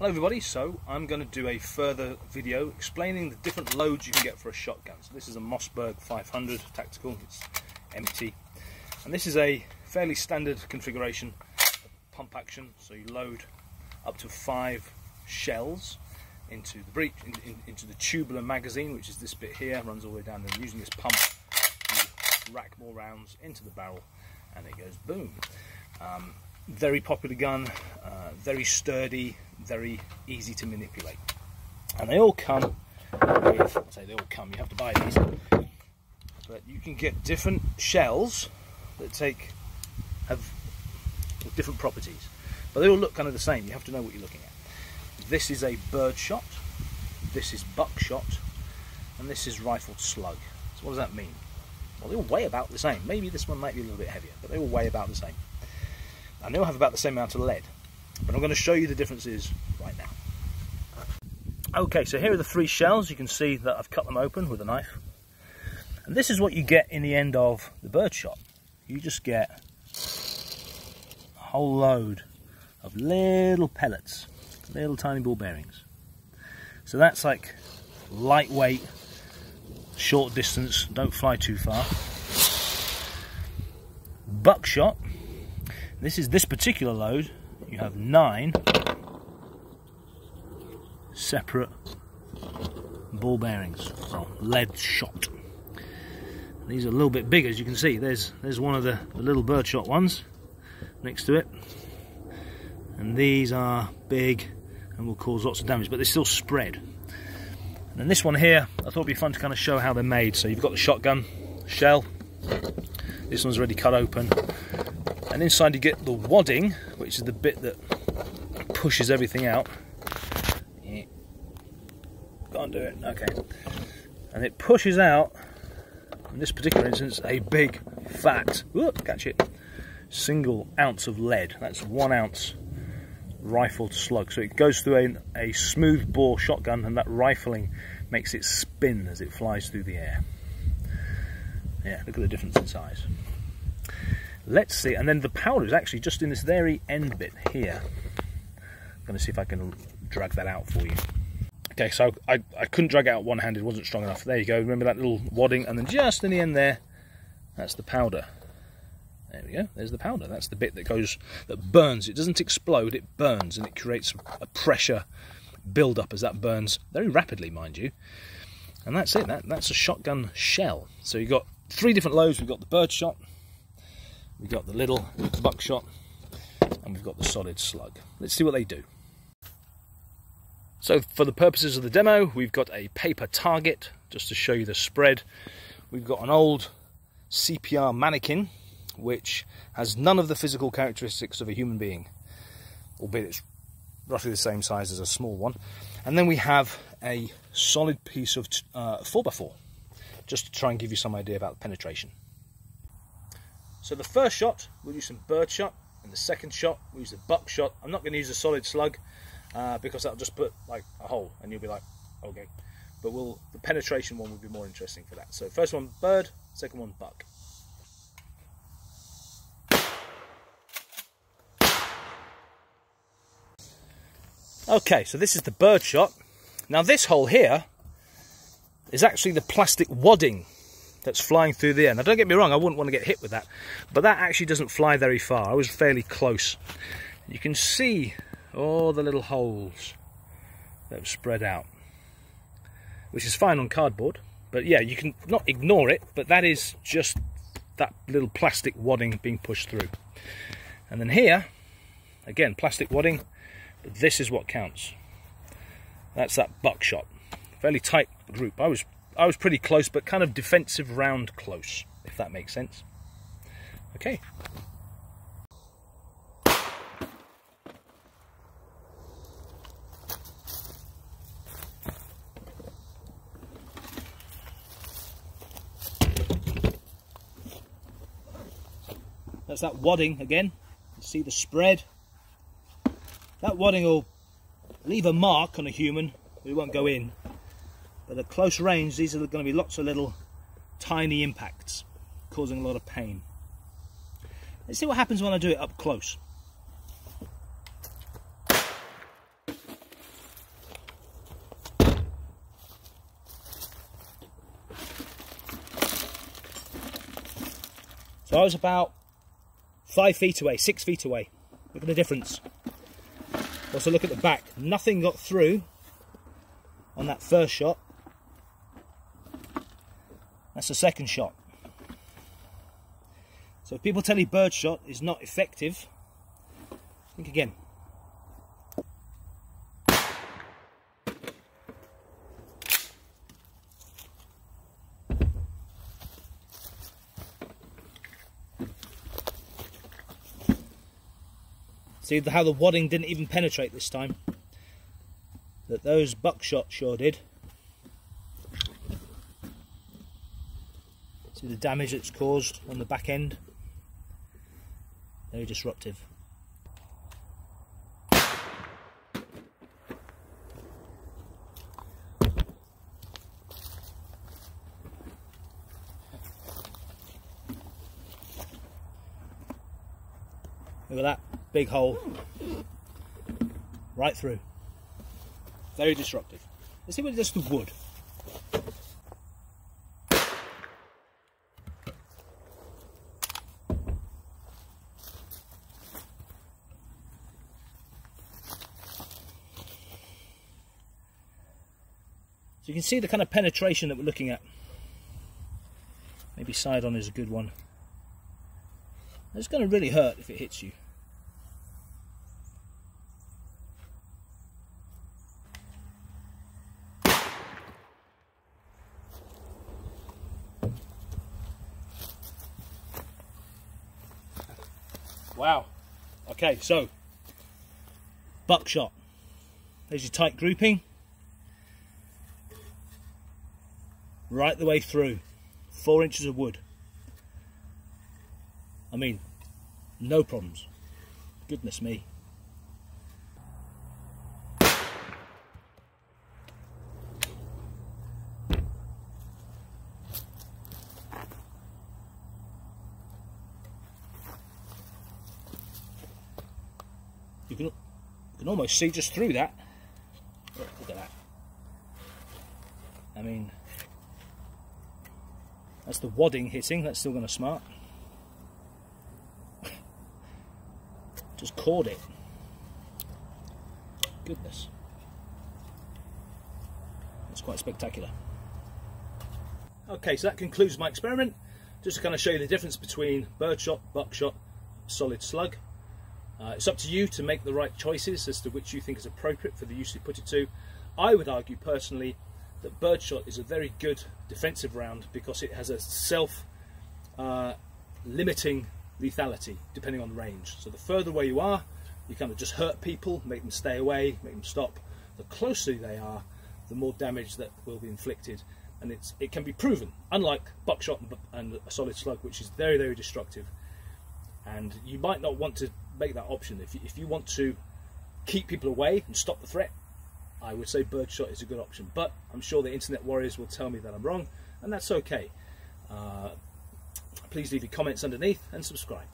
Hello everybody, so I'm going to do a further video explaining the different loads you can get for a shotgun. So this is a Mossberg 500 tactical, it's empty. And this is a fairly standard configuration pump action, so you load up to 5 shells into the breech, into the tubular magazine, which is this bit here, runs all the way down, and using this pump you rack more rounds into the barrel and it goes boom. Very popular gun, very sturdy, very easy to manipulate. And they all come with, I say they all come, you have to buy these, but you can get different shells that have different properties, but they all look kind of the same. You have to know what you're looking at. This is a Birdshot, this is Buckshot, and this is rifled Slug. So what does that mean? Well, they all weigh about the same. Maybe this one might be a little bit heavier, but they all weigh about the same. And they all have about the same amount of lead, but I'm going to show you the differences right now. Okay, so here are the 3 shells. You can see that I've cut them open with a knife. And this is what you get in the end of the Birdshot. You just get a whole load of little pellets, little tiny ball bearings. So that's like lightweight, short distance, don't fly too far. Buckshot. This is this particular load. You have 9 separate ball bearings, well, lead shot. These are a little bit bigger, as you can see. There's one of the little Birdshot ones next to it, and these are big and will cause lots of damage, but they still spread. And then this one here, I thought it'd be fun to kind of show how they're made. So you've got the shotgun shell. This one's already cut open. And inside you get the wadding, which is the bit that pushes everything out. Can't do it, okay. And it pushes out, in this particular instance, a big, fat, whoop, catch it, single ounce of lead. That's 1 ounce rifled Slug. So it goes through a smooth bore shotgun, and that rifling makes it spin as it flies through the air. Yeah, look at the difference in size. Let's see, and then the powder is actually just in this very end bit here. I'm going to see if I can drag that out for you. Okay, so I couldn't drag it out one-handed, it wasn't strong enough. There you go, remember that little wadding, and then just in the end there, that's the powder. There we go, there's the powder. That's the bit that burns. It doesn't explode, it burns, and it creates a pressure build-up as that burns, very rapidly, mind you. And that's it, that's a shotgun shell. So you've got 3 different loads. We've got the Birdshot, we've got the little Buckshot, and we've got the solid Slug. Let's see what they do. So for the purposes of the demo, we've got a paper target, just to show you the spread. We've got an old CPR mannequin, which has none of the physical characteristics of a human being, albeit it's roughly the same size as a small one. And then we have a solid piece of 4x4, just to try and give you some idea about the penetration. So the first shot, we'll use some Birdshot, and the second shot, we'll use the Buckshot. I'm not going to use a solid Slug, because that'll just put like a hole, and you'll be like, okay. But the penetration one will be more interesting for that. So first one Bird, second one Buck. Okay, so this is the Birdshot. Now this hole here is actually the plastic wadding that's flying through the air. Now don't get me wrong, I wouldn't want to get hit with that, but that actually doesn't fly very far. I was fairly close. You can see all the little holes that have spread out, which is fine on cardboard, but yeah, you can not ignore it, but that is just that little plastic wadding being pushed through. And then here, again, plastic wadding, but this is what counts. That's that Buckshot. Fairly tight group. I was pretty close, but kind of defensive round close, if that makes sense. Okay. That's that wadding again. You see the spread. That wadding will leave a mark on a human. It won't go in. But at close range, these are going to be lots of little tiny impacts, causing a lot of pain. Let's see what happens when I do it up close. So I was about 5 feet away, 6 feet away. Look at the difference. Also look at the back. Nothing got through on that first shot. That's the second shot. So if people tell you birdshot is not effective, think again. See how the wadding didn't even penetrate this time? That those buckshot sure did. See the damage it's caused on the back end? Very disruptive. Look at that big hole right through. Very disruptive. Let's see what it does to wood. So you can see the kind of penetration that we're looking at. Maybe side on is a good one. It's going to really hurt if it hits you. Wow. Okay, so buckshot. There's your tight grouping. Right the way through. 4 inches of wood. I mean, no problems. Goodness me. You can almost see just through that. Look at that. I mean, that's the wadding hitting. That's still going to smart. Just caught it. Goodness. That's quite spectacular. Okay, so that concludes my experiment. Just to kind of show you the difference between birdshot, buckshot, solid slug. It's up to you to make the right choices as to which you think is appropriate for the use you put it to. I would argue personally that birdshot is a very good defensive round because it has a self-limiting lethality depending on the range. So the further away you are, you kind of just hurt people, make them stay away, make them stop. The closer they are, the more damage that will be inflicted, and it can be proven, unlike buckshot and a solid slug, which is very, very destructive. And you might not want to make that option. If you want to keep people away and stop the threat, I would say birdshot is a good option, but I'm sure the internet warriors will tell me that I'm wrong, and that's okay. Please leave your comments underneath and subscribe.